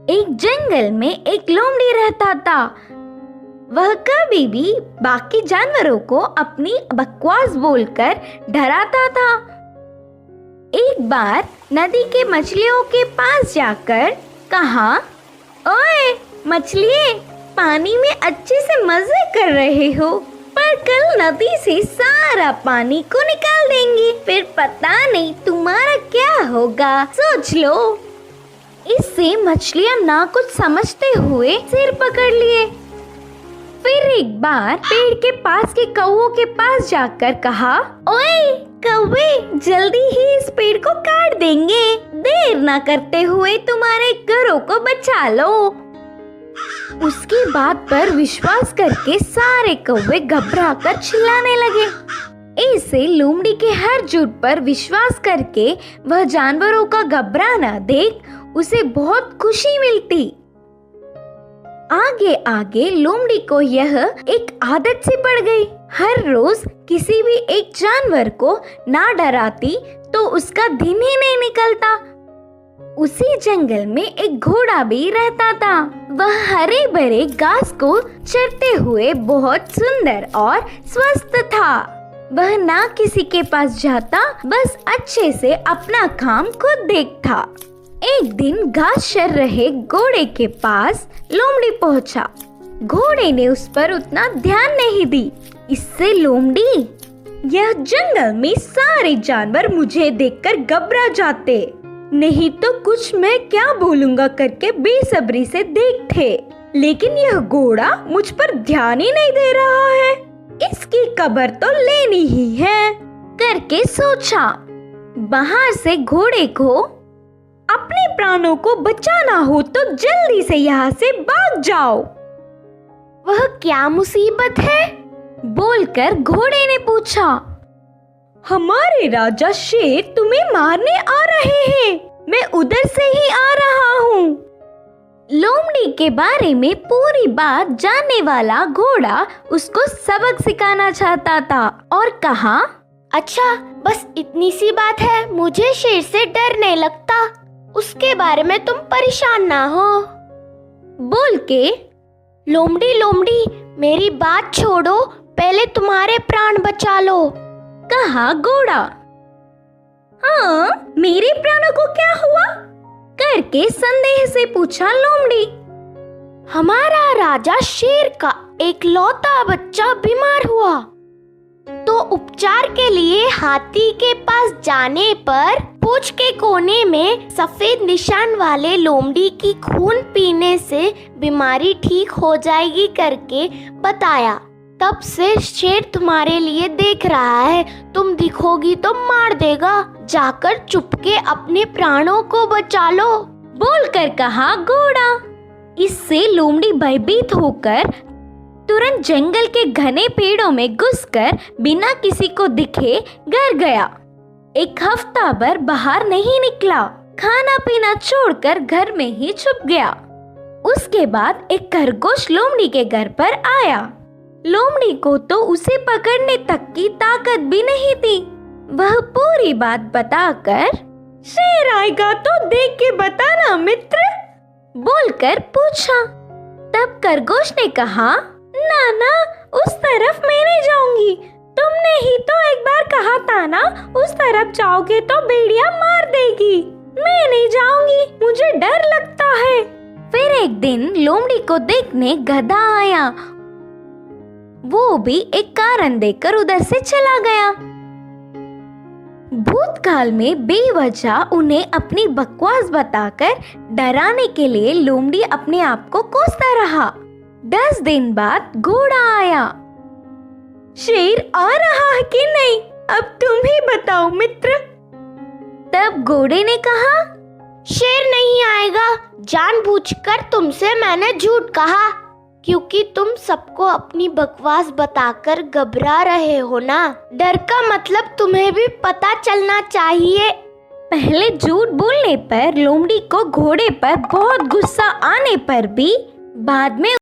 एक जंगल में एक लोमड़ी रहता था। वह कभी भी बाकी जानवरों को अपनी बकवास बोलकर डराता था। एक बार नदी के मछलियों के पास जाकर कहा, ओए मछलिए, पानी में अच्छे से मजे कर रहे हो, पर कल नदी से सारा पानी को निकाल देंगे, फिर पता नहीं तुम्हारा क्या होगा, सोच लो। इससे मछलियां ना कुछ समझते हुए सिर पकड़ लिए। फिर एक बार पेड़ के पास के कौवों के पास जाकर कहा, ओए कौवे, जल्दी ही इस पेड़ को काट देंगे, देर ना करते हुए तुम्हारे घरों को बचा लो। उसकी बात पर विश्वास करके सारे कौवे घबराकर चिल्लाने लगे। ऐसे लोमड़ी के हर झूठ पर विश्वास करके वह जानवरों का घबराना देख उसे बहुत खुशी मिलती। आगे आगे लोमड़ी को यह एक आदत सी पड़ गई। हर रोज किसी भी एक जानवर को ना डराती तो उसका दिन ही नहीं निकलता। उसी जंगल में एक घोड़ा भी रहता था। वह हरे भरे घास को चरते हुए बहुत सुंदर और स्वस्थ था। वह ना किसी के पास जाता, बस अच्छे से अपना काम खुद देखता। एक दिन घास चर रहे घोड़े के पास लोमड़ी पहुंचा। घोड़े ने उस पर उतना ध्यान नहीं दी। इससे लोमड़ी, यह जंगल में सारे जानवर मुझे देखकर घबरा जाते, नहीं तो कुछ मैं क्या बोलूंगा करके बेसब्री से देखते, लेकिन यह घोड़ा मुझ पर ध्यान ही नहीं दे रहा है, इसकी खबर तो लेनी ही है करके सोचा। बाहर से घोड़े को अपने प्राणों को बचाना हो तो जल्दी से यहाँ से भाग जाओ। वह क्या मुसीबत है? बोलकर घोड़े ने पूछा। हमारे राजा शेर तुम्हें मारने आ रहे हैं, मैं उधर से ही आ रहा हूँ। लोमड़ी के बारे में पूरी बात जानने वाला घोड़ा उसको सबक सिखाना चाहता था और कहा, अच्छा बस इतनी सी बात है, मुझे शेर से डर नहीं लगता, उसके बारे में तुम परेशान ना हो। बोल के लोमड़ी लोमड़ी मेरी बात छोड़ो, पहले तुम्हारे प्राण बचा लो, कहा घोड़ा। हाँ, मेरे प्राणों को क्या हुआ? करके संदेह से पूछा लोमड़ी। हमारा राजा शेर का एक लौता बच्चा बीमार हुआ, तो उपचार के लिए हाथी के पास जाने पर पूंछ के कोने में सफेद निशान वाले लोमड़ी की खून पीने से बीमारी ठीक हो जाएगी करके बताया। तब से शेर तुम्हारे लिए देख रहा है, तुम दिखोगी तो मार देगा, जाकर चुपके अपने प्राणों को बचा लो, बोलकर कहा घोड़ा। इससे लोमड़ी भयभीत होकर तुरंत जंगल के घने पेड़ों में घुसकर बिना किसी को दिखे घर गया। एक हफ्ता भर बाहर नहीं निकला, खाना पीना छोड़कर घर में ही छुप गया। उसके बाद एक खरगोश लोमड़ी के घर पर आया। लोमड़ी को तो उसे पकड़ने तक की ताकत भी नहीं थी। वह पूरी बात बताकर, शेर आएगा तो देख के बताना मित्र, बोलकर पूछा। तब खरगोश ने कहा, ना, उस तरफ मैं नहीं जाऊंगी, तुमने ही तो एक बार कहा था ना, उस तरफ जाओगे तो भेड़िया मार देगी, मैं नहीं जाऊंगी, मुझे डर लगता है। फिर एक दिन लोमड़ी को देखने गधा आया। वो भी एक कारण देकर उधर से चला गया। भूतकाल में बेवजह उन्हें अपनी बकवास बताकर डराने के लिए लोमड़ी अपने आप को कोसता रहा। 10 दिन बाद घोड़ा आया। शेर आ रहा है कि नहीं, अब तुम ही बताओ मित्र। तब घोड़े ने कहा, शेर नहीं आएगा, जानबूझकर तुमसे मैंने झूठ कहा, क्योंकि तुम सबको अपनी बकवास बताकर घबरा रहे हो ना। डर का मतलब तुम्हें भी पता चलना चाहिए। पहले झूठ बोलने पर लोमड़ी को घोड़े पर बहुत गुस्सा आने पर भी बाद में